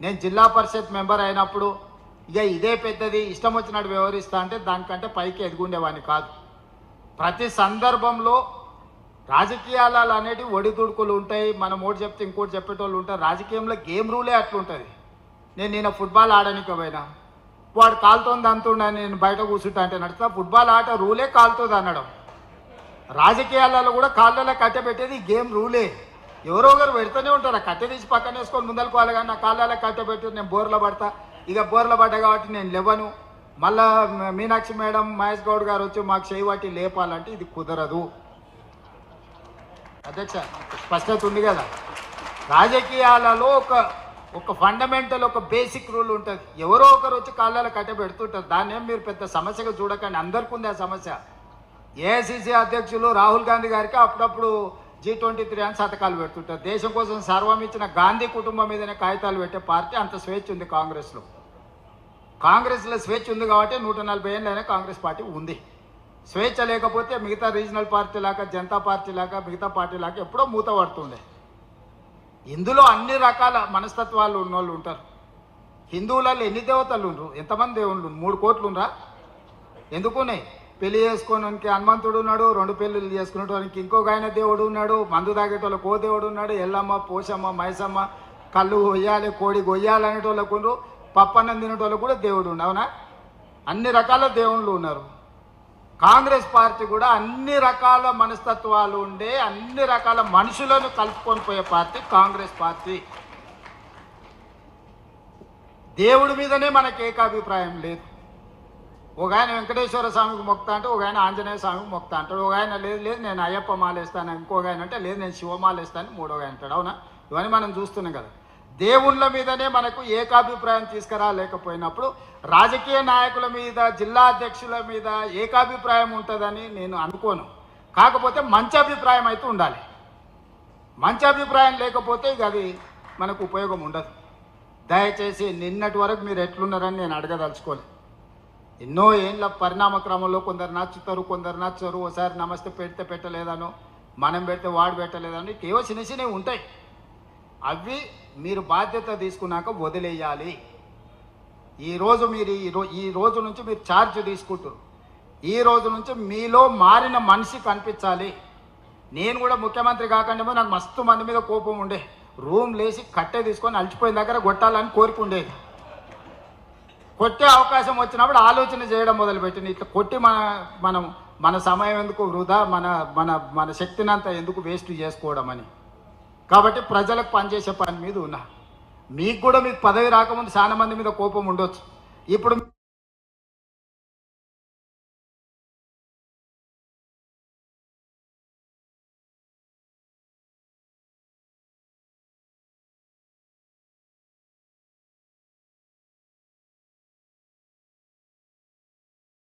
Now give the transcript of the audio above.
నేను జిల్లా పరిషత్ మెంబర్ అయినప్పుడు ఇక ఇదే పెద్దది ఇష్టం వచ్చినట్టు వ్యవహరిస్తా అంటే దానికంటే పైకి ఎదుగుండేవాడిని కాదు. ప్రతి సందర్భంలో రాజకీయాలు అనేటివి ఒడిదుడుకులు ఉంటాయి. మనం ఒకటి చెప్తే ఇంకోటి చెప్పేటోళ్ళు ఉంటారు. రాజకీయంలో గేమ్ రూలే అట్లుంటుంది. నేను నిన్న ఫుట్బాల్ ఆడడానికి పోయినా, వాడు కాలుతోంది అంతుండ, నేను బయట కూర్చుంటా అంటే నడుస్తా. ఫుట్బాల్ ఆట రూలే కాలుతుంది అనడం. రాజకీయాలలో కూడా కాళ్ళలో కట్టె పెట్టేది గేమ్ రూలే. ఎవరో ఒకరు పెడుతూనే ఉంటారు. ఆ కట్టె తీసి పక్కన వేసుకొని ముందలుకోవాలి. కానీ నా కాళ్ళలో కట్టె పెట్టి నేను బోర్లో పడతా. ఇక బోర్లో పడ్డా కాబట్టి నేను లేవను. మళ్ళా మీనాక్షి మేడం, మహేష్ గౌడ్ గారు వచ్చి మాకు చేయబట్టి లేపాలంటే ఇది కుదరదు. అధ్యక్ష, స్పష్టత ఉంది కదా. రాజకీయాలలో ఒక ఫండమెంటల్, ఒక బేసిక్ రూల్ ఉంటుంది. ఎవరో ఒకరు వచ్చి కాళ్ళలో కట్టె పెడుతుంటారు. దాన్ని ఏం మీరు పెద్ద సమస్యగా చూడకండి. అందరికీ ఉంది ఆ సమస్య. ఏఐసిసి అధ్యక్షులు రాహుల్ గాంధీ గారికి అప్పుడప్పుడు G23 అని శతకాలు పెడుతుంటారు. దేశం కోసం సర్వం ఇచ్చిన గాంధీ కుటుంబం మీదనే కాగితాలు పెట్టే పార్టీ. అంత స్వేచ్ఛ ఉంది కాంగ్రెస్లో. కాంగ్రెస్లో స్వేచ్ఛ ఉంది కాబట్టి 140 ఏళ్ళైనా కాంగ్రెస్ పార్టీ ఉంది. స్వేచ్ఛ లేకపోతే మిగతా రీజనల్ పార్టీ లాగా, జనతా పార్టీ లాగా, మిగతా పార్టీ లాగా ఎప్పుడో మూత పడుతుండే. ఇందులో అన్ని రకాల మనస్తత్వాలు ఉన్నోళ్ళు ఉంటారు. హిందువులలో ఎన్ని దేవతలు ఉండరు? ఎంతమంది దేవుళ్ళు? 3 కోట్లు ఉండరా? ఎందుకున్నాయి? పెళ్లి చేసుకోవడానికి హనుమంతుడు ఉన్నాడు, 2 పెళ్ళిళ్ళు చేసుకునేటోనికి ఇంకొక ఆయన దేవుడు ఉన్నాడు, మందు తాగేటోళ్ళకి ఓ దేవుడు ఉన్నాడు, ఎల్లమ్మ, పోషమ్మ, మైసమ్మ, కళ్ళు కొయ్యాలి, కోడి కొయ్యాలి అనేటోళ్ళకు ఉండరు, పప్పన్నం తినేటోళ్ళకు కూడా దేవుడు ఉండు. అవునా? అన్ని రకాల దేవుళ్ళు ఉన్నారు. కాంగ్రెస్ పార్టీ కూడా అన్ని రకాల మనస్తత్వాలు ఉండే, అన్ని రకాల మనుషులను కలుపుకొని పోయే పార్టీ కాంగ్రెస్ పార్టీ. దేవుడి మీదనే మనకు ఏకాభిప్రాయం లేదు. ఒక ఆయన వెంకటేశ్వర స్వామికి మొక్తా అంటే, ఒక ఆయన ఆంజనేయ స్వామికి మొక్తా అంటాడు. ఒక ఆయన లేదు నేను అయ్యప్ప మాలేస్తాను, ఇంకొక ఆయన అంటే లేదు నేను శివమాలేస్తాను, మూడో ఆయన అంటాడు. అవునా? ఇవన్నీ మనం చూస్తున్నాం కదా. దేవుళ్ళ మీదనే మనకు ఏకాభిప్రాయం తీసుకురాలేకపోయినప్పుడు రాజకీయ నాయకుల మీద, జిల్లా అధ్యక్షుల మీద ఏకాభిప్రాయం ఉంటుందని నేను అనుకోను. కాకపోతే మంచి అభిప్రాయం అయితే ఉండాలి. మంచి అభిప్రాయం లేకపోతే ఇక అది మనకు ఉపయోగం ఉండదు. దయచేసి నిన్నటి వరకు మీరు ఎట్లున్నారని నేను అడగదలుచుకోలేదు. ఎన్నో ఏళ్ళ పరిణామ క్రమంలో కొందరు నచ్చుతారు, కొందరు నచ్చరు. ఒకసారి నమస్తే పెడితే పెట్టలేదనో, మనం పెడితే వాడు పెట్టలేదనో, ఏవో చిన్న చిన్నవి ఉంటాయి. అవి మీరు బాధ్యత తీసుకున్నాక వదిలేయాలి. ఈరోజు మీరు ఈ రోజు నుంచి మీరు ఛార్జ్ తీసుకుంటారు. ఈ రోజు నుంచి మీలో మారిన మనిషి కనిపించాలి. నేను కూడా ముఖ్యమంత్రి కాకుండా నాకు మస్తు మంది మీద కోపం ఉండే. రూమ్ లేచి కట్టె తీసుకొని అలసిపోయిన దగ్గర కొట్టాలని కోరుకుండేది. కొట్టే అవకాశం వచ్చినప్పుడు ఆలోచన చేయడం మొదలుపెట్టింది. ఇట్లా కొట్టి మన సమయం ఎందుకు వృధా, మన శక్తిని అంతా ఎందుకు వేస్ట్ చేసుకోవడం అని. కాబట్టి ప్రజలకు పనిచేసే పని మీద ఉన్నా. మీకు కూడా మీకు పదవి రాకముందు చాలా మంది మీద కోపం ఉండొచ్చు. ఇప్పుడు